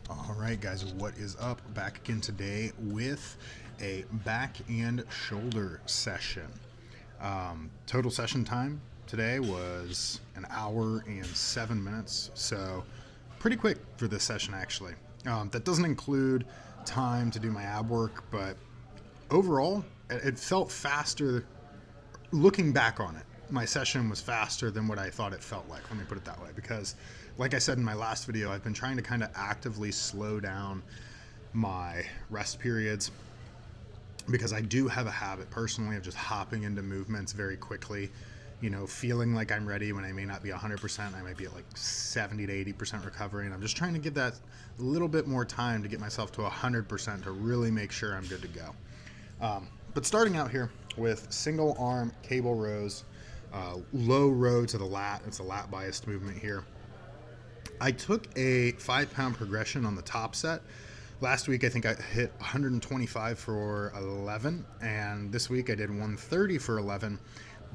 All right, guys, what is up? Back again today with a back and shoulder session. Total session time today was an hour and 7 minutes, so pretty quick for this session, actually. That doesn't include time to do my ab work, but overall, it felt faster looking back on it. My session was faster than what I thought it felt like. Let me put it that way, because like I said in my last video, I've been trying to kind of actively slow down my rest periods because I do have a habit personally of just hopping into movements very quickly, feeling like I'm ready when I may not be 100%. I might be at like 70 to 80% recovery, and I'm just trying to give that a little bit more time to get myself to 100% to really make sure I'm good to go. But starting out here with single arm cable rows, low row to the lat. It's a lat biased movement here. I took a 5-pound progression on the top set. Last week I think I hit 125 for 11, and this week I did 130 for 11,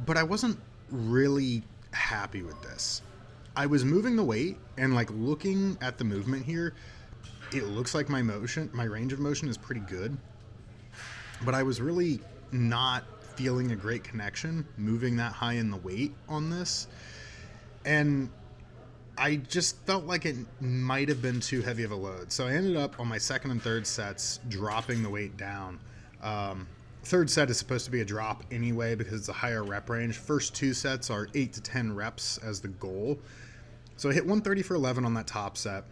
but I wasn't really happy with this. I was moving the weight, and like looking at the movement here, it looks like my range of motion is pretty good, but I was really not feeling a great connection moving that high in the weight on this, and I just felt like it might have been too heavy of a load. So I ended up on my second and third sets dropping the weight down. Third set is supposed to be a drop anyway because it's a higher rep range. First two sets are 8 to 10 reps as the goal. So I hit 130 for 11 on that top set.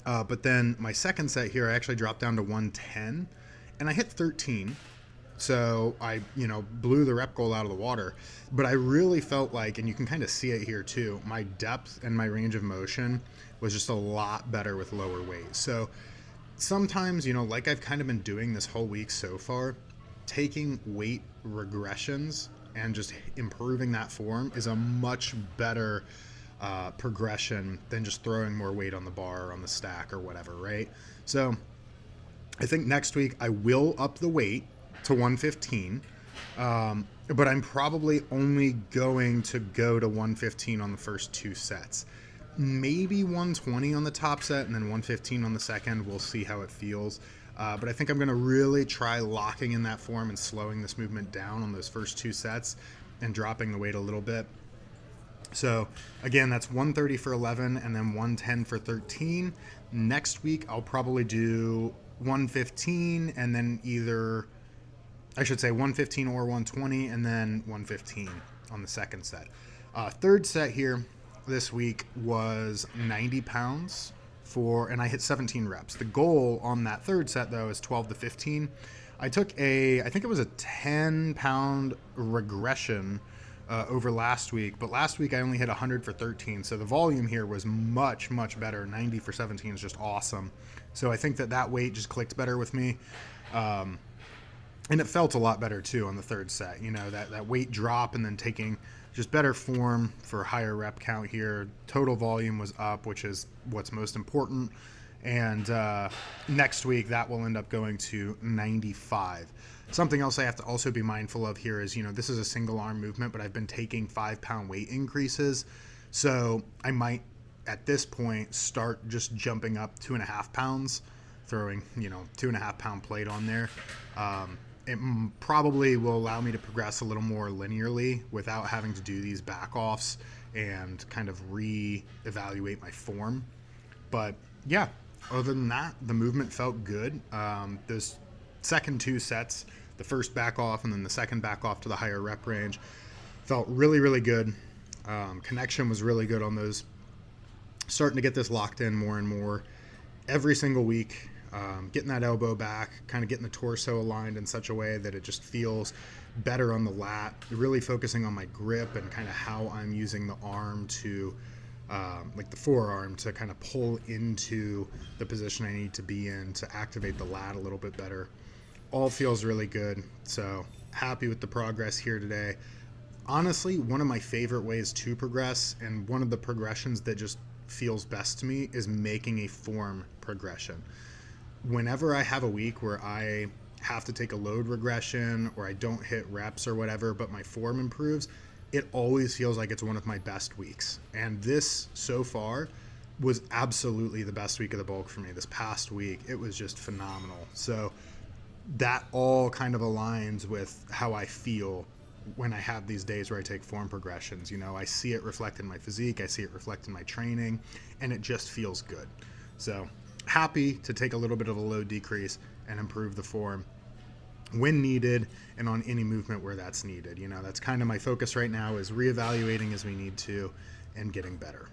But then my second set here, I actually dropped down to 110 and I hit 13. So I, blew the rep goal out of the water, but I really felt like, and you can kind of see it here too, my depth and my range of motion was just a lot better with lower weight. So sometimes, like I've kind of been doing this whole week so far, taking weight regressions and just improving that form is a much better progression than just throwing more weight on the bar or on the stack or whatever, right? So I think next week I will up the weight to 115, but I'm probably only going to go to 115 on the first two sets. Maybe 120 on the top set and then 115 on the second. We'll see how it feels. But I think I'm going to really try locking in that form and slowing this movement down on those first two sets and dropping the weight a little bit. So again, that's 130 for 11 and then 110 for 13. Next week, I'll probably do 115 and then I should say 115 or 120 and then 115 on the second set. Third set here this week was 90 pounds and I hit 17 reps. The goal on that third set though is 12 to 15. I took I think it was a 10-pound regression over last week, but last week I only hit 100 for 13. So the volume here was much, much better. 90 for 17 is just awesome. So I think that weight just clicked better with me. And it felt a lot better too on the third set, that weight drop and then taking just better form for higher rep count here. Total volume was up, which is what's most important. And next week that will end up going to 95. Something else I have to also be mindful of here is, this is a single arm movement, but I've been taking 5-pound weight increases. So I might at this point start just jumping up 2.5 pounds, throwing, 2.5-pound plate on there. It probably will allow me to progress a little more linearly without having to do these back offs and kind of re-evaluate my form. But yeah, other than that, the movement felt good. Those second two sets, the first back off and then the second back off to the higher rep range, felt really, really good. Connection was really good on those. Starting to get this locked in more and more every single week. Getting that elbow back, kind of getting the torso aligned in such a way that it just feels better on the lat, really focusing on my grip and kind of how I'm using the arm to, like the forearm, to kind of pull into the position I need to be in to activate the lat a little bit better. All feels really good. So happy with the progress here today. Honestly, one of my favorite ways to progress, and one of the progressions that just feels best to me, is making a form progression. Whenever I have a week where I have to take a load regression or I don't hit reps or whatever, but my form improves, it always feels like it's one of my best weeks. And this so far was absolutely the best week of the bulk for me this past week. It was just phenomenal. So that all kind of aligns with how I feel when I have these days where I take form progressions. You know, I see it reflect in my physique, I see it reflect in my training, and it just feels good. So happy to take a little bit of a load decrease and improve the form when needed and on any movement where that's needed. You know, that's kind of my focus right now, is reevaluating as we need to and getting better.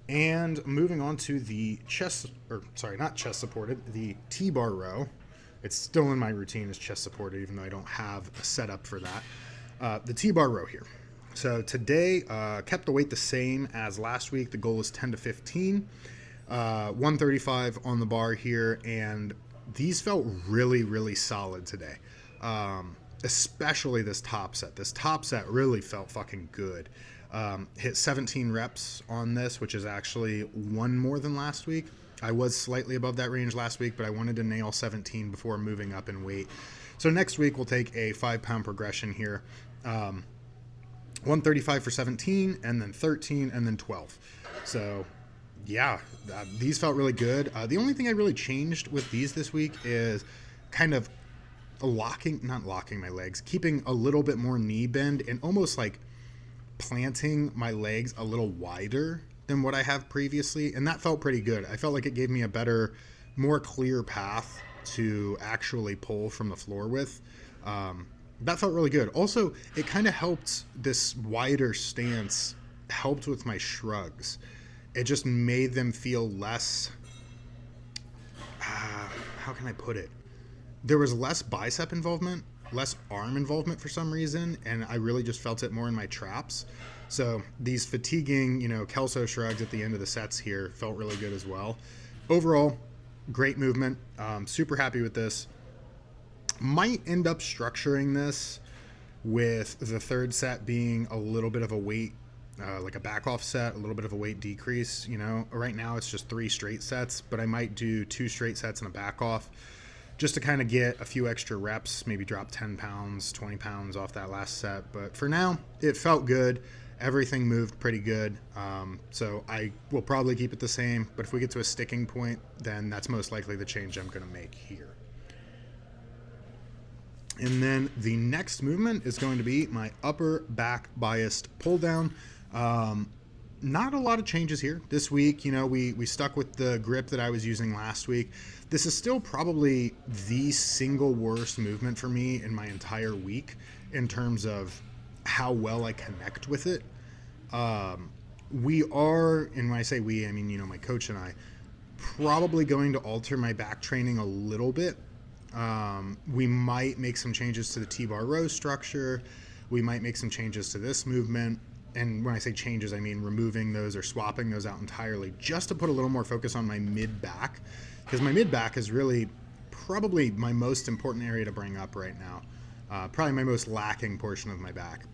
And moving on to the not chest supported, the T-bar row. It's still in my routine as chest supported, even though I don't have a setup for that. The T-bar row here. So today, kept the weight the same as last week. The goal is 10 to 15, 135 on the bar here. And these felt really, really solid today. Especially this top set. This top set really felt fucking good. Hit 17 reps on this, which is actually one more than last week. I was slightly above that range last week, but I wanted to nail 17 before moving up in weight. So next week we'll take a 5-pound progression here. 135 for 17, and then 13, and then 12. So yeah, these felt really good. The only thing I really changed with these this week is kind of not locking my legs, keeping a little bit more knee bend and almost like planting my legs a little wider than what I have previously. And that felt pretty good. I felt like it gave me a better, more clear path to actually pull from the floor with. That felt really good. Also, it kind of helped, this wider stance helped with my shrugs. It just made them feel less, how can I put it? There was less bicep involvement, less arm involvement for some reason, and I really just felt it more in my traps. So these fatiguing, Kelso shrugs at the end of the sets here felt really good as well. Overall, great movement. Super happy with this. Might end up structuring this with the third set being a little bit of a weight, like a back off set, a little bit of a weight decrease. Right now it's just 3 straight sets, but I might do 2 straight sets and a back off, just to kind of get a few extra reps, maybe drop 10 pounds, 20 pounds off that last set. But for now, it felt good. Everything moved pretty good. So I will probably keep it the same, but if we get to a sticking point, then that's most likely the change I'm going to make here. And then the next movement is going to be my upper back biased pull down. Not a lot of changes here this week. We stuck with the grip that I was using last week. This is still probably the single worst movement for me in my entire week in terms of how well I connect with it. We are, and when I say we, I mean, my coach and I, probably going to alter my back training a little bit. We might make some changes to the T-bar row structure. We might make some changes to this movement. And when I say changes, I mean removing those or swapping those out entirely, just to put a little more focus on my mid-back, because my mid-back is really probably my most important area to bring up right now. Probably my most lacking portion of my back.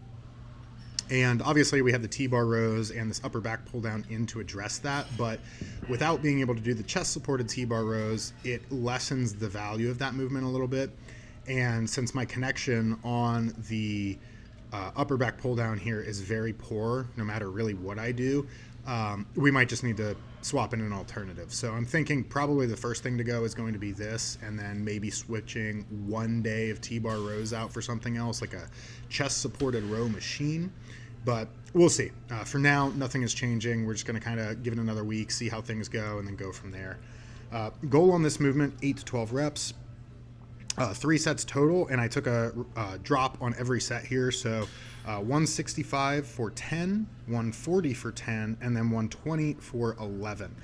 And obviously we have the T-bar rows and this upper back pull down in to address that, but without being able to do the chest supported T-bar rows, it lessens the value of that movement a little bit. And since my connection on the upper back pull down here is very poor, no matter really what I do, we might just need to swap in an alternative. So I'm thinking probably the first thing to go is going to be this, and then maybe switching one day of T-bar rows out for something else, like a chest supported row machine. But we'll see. For now, nothing is changing. We're just going to kind of give it another week, see how things go, and then go from there. Goal on this movement, 8 to 12 reps. 3 sets total, and I took a drop on every set here. So 165 for 10, 140 for 10, and then 120 for 11.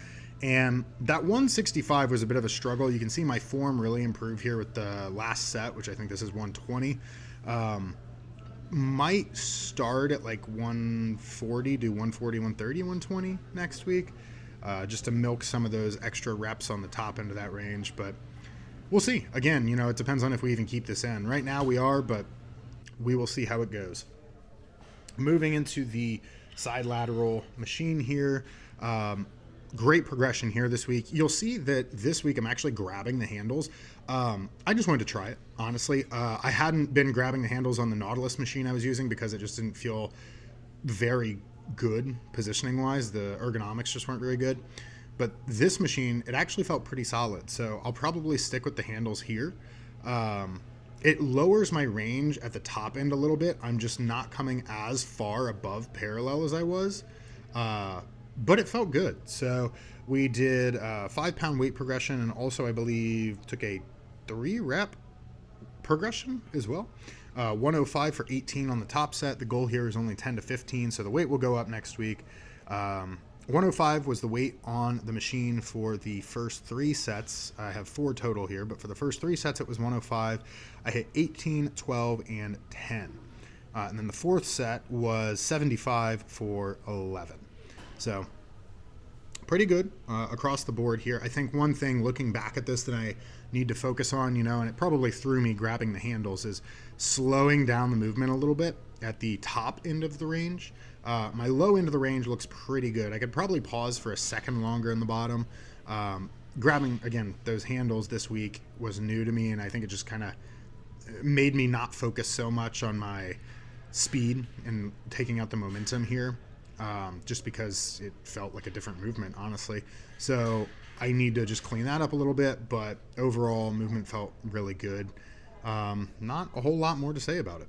And that 165 was a bit of a struggle. You can see my form really improve here with the last set, which I think this is 120. Might start at like 140, do 140, 130, 120 next week, just to milk some of those extra reps on the top end of that range. But we'll see. Again, it depends on if we even keep this in. Right now we are, but we will see how it goes. Moving into the side lateral machine here. Great progression here this week. You'll see that this week I'm actually grabbing the handles. I just wanted to try it, honestly. I hadn't been grabbing the handles on the Nautilus machine I was using because it just didn't feel very good positioning wise. The ergonomics just weren't very good. But this machine, it actually felt pretty solid. So I'll probably stick with the handles here. It lowers my range at the top end a little bit. I'm just not coming as far above parallel as I was. But it felt good. So we did 5-pound weight progression, and also I believe took a 3-rep progression as well. 105 for 18 on the top set. The goal here is only 10 to 15, so the weight will go up next week. 105 was the weight on the machine for the first 3 sets. I have 4 total here, but for the first 3 sets it was 105. I hit 18, 12, and 10. And then the 4th set was 75 for 11. So pretty good across the board here. I think one thing looking back at this that I need to focus on, and it probably threw me grabbing the handles, is slowing down the movement a little bit at the top end of the range. My low end of the range looks pretty good. I could probably pause for a second longer in the bottom. Grabbing, again, those handles this week was new to me, and I think it just kind of made me not focus so much on my speed and taking out the momentum here. Just because it felt like a different movement, honestly. So I need to just clean that up a little bit, but overall movement felt really good. Not a whole lot more to say about it.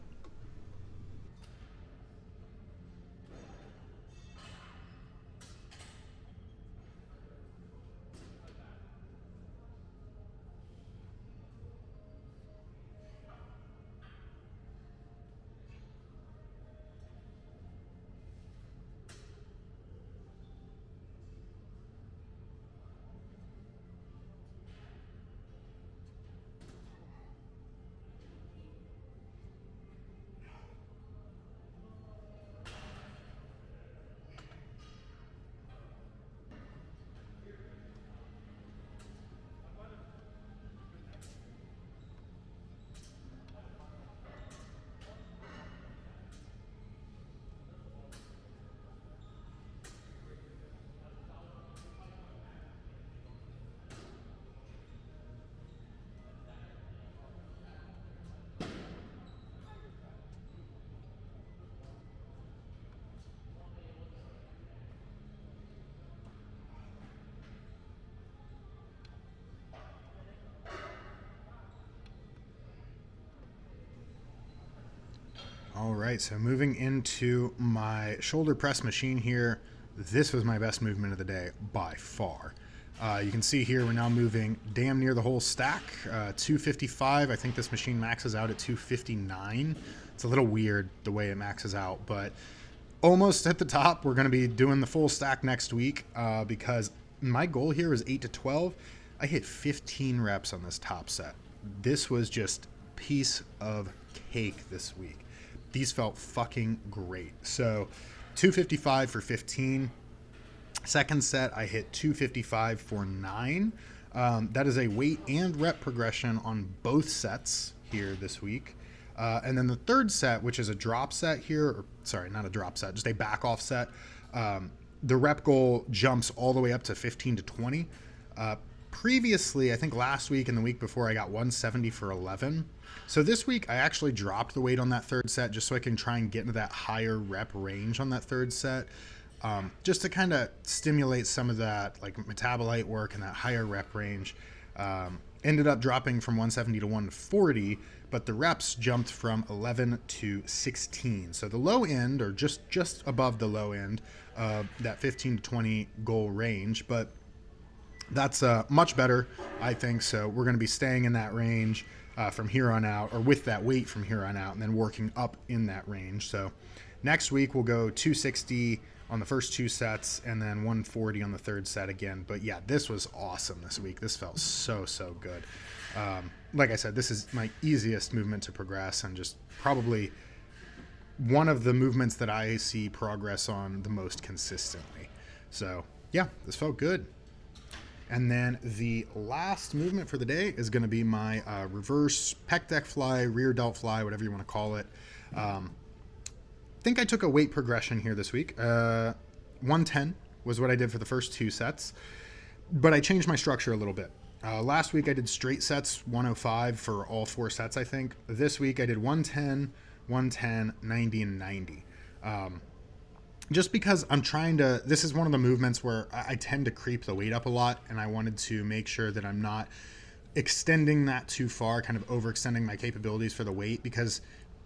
All right, so moving into my shoulder press machine here, this was my best movement of the day by far. You can see here we're now moving damn near the whole stack, 255. I think this machine maxes out at 259. It's a little weird the way it maxes out, but almost at the top. We're going to be doing the full stack next week because my goal here is 8 to 12. I hit 15 reps on this top set. This was just piece of cake this week. These felt fucking great. So 255 for 15. Second set, I hit 255 for 9. That is a weight and rep progression on both sets here this week. And then the third set, which is a drop set here, or sorry, not a drop set, just a back off set. The rep goal jumps all the way up to 15 to 20. Previously, I think last week and the week before, I got 170 for 11. So this week, I actually dropped the weight on that third set just so I can try and get into that higher rep range on that third set, just to kind of stimulate some of that like metabolite work and that higher rep range. Ended up dropping from 170 to 140, but the reps jumped from 11 to 16. So the low end, or just above the low end of that 15 to 20 goal range, but that's much better, I think. So we're going to be staying in that range from here on out, or with that weight from here on out, and then working up in that range. So next week we'll go 260 on the first 2 sets and then 140 on the third set again. But yeah, this was awesome this week. This felt so good. Like I said, this is my easiest movement to progress, and just probably one of the movements that I see progress on the most consistently. So yeah, this felt good. And then the last movement for the day is going to be my reverse pec deck fly, rear delt fly, whatever you want to call it. I think I took a weight progression here this week. 110 was what I did for the first 2 sets, but I changed my structure a little bit. Last week I did straight sets, 105 for all 4 sets, I think. This week I did 110, 110, 90, and 90. just because I'm trying to, this is one of the movements where I tend to creep the weight up a lot, and I wanted to make sure that I'm not extending that too far, kind of overextending my capabilities for the weight, because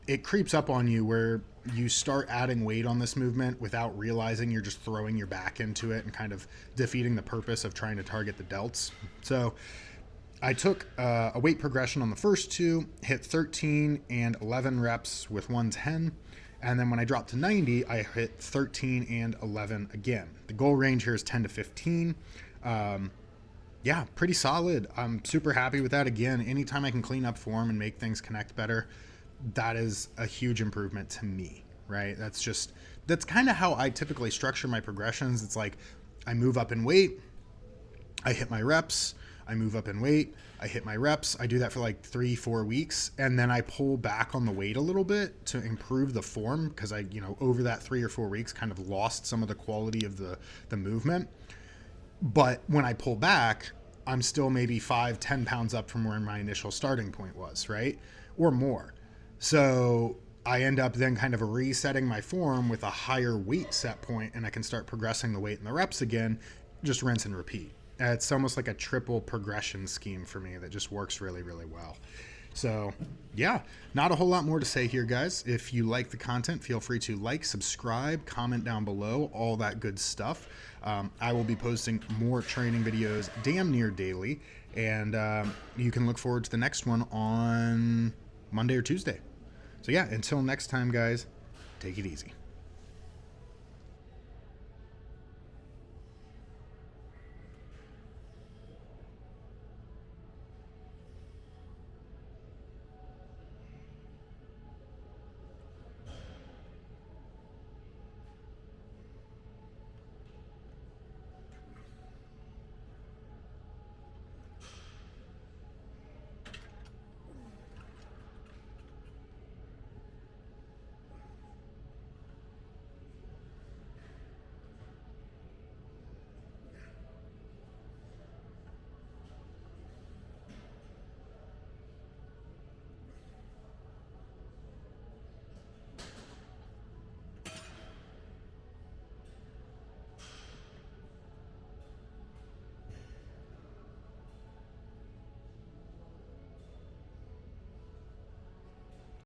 it creeps up on you where you start adding weight on this movement without realizing you're just throwing your back into it and kind of defeating the purpose of trying to target the delts. So I took a weight progression on the first two, hit 13 and 11 reps with 110. And then when I dropped to 90, I hit 13 and 11 again. The goal range here is 10 to 15. Yeah, pretty solid. I'm super happy with that. Again, anytime I can clean up form and make things connect better, that is a huge improvement to me, right? That's kind of how I typically structure my progressions. It's like I move up in weight, I hit my reps, I move up in weight, I hit my reps. I do that for like 3-4 weeks, and then I pull back on the weight a little bit to improve the form, because I, over that 3 or 4 weeks kind of lost some of the quality of the movement. But when I pull back, I'm still maybe 5-10 pounds up from where my initial starting point was, right? Or more. So I end up then kind of resetting my form with a higher weight set point, and I can start progressing the weight and the reps again, just rinse and repeat. It's almost like a triple progression scheme for me that just works really, really well. So yeah, not a whole lot more to say here, guys. If you like the content, feel free to like, subscribe, comment down below, all that good stuff. I will be posting more training videos damn near daily, and you can look forward to the next one on Monday or Tuesday. So yeah, until next time, guys, take it easy.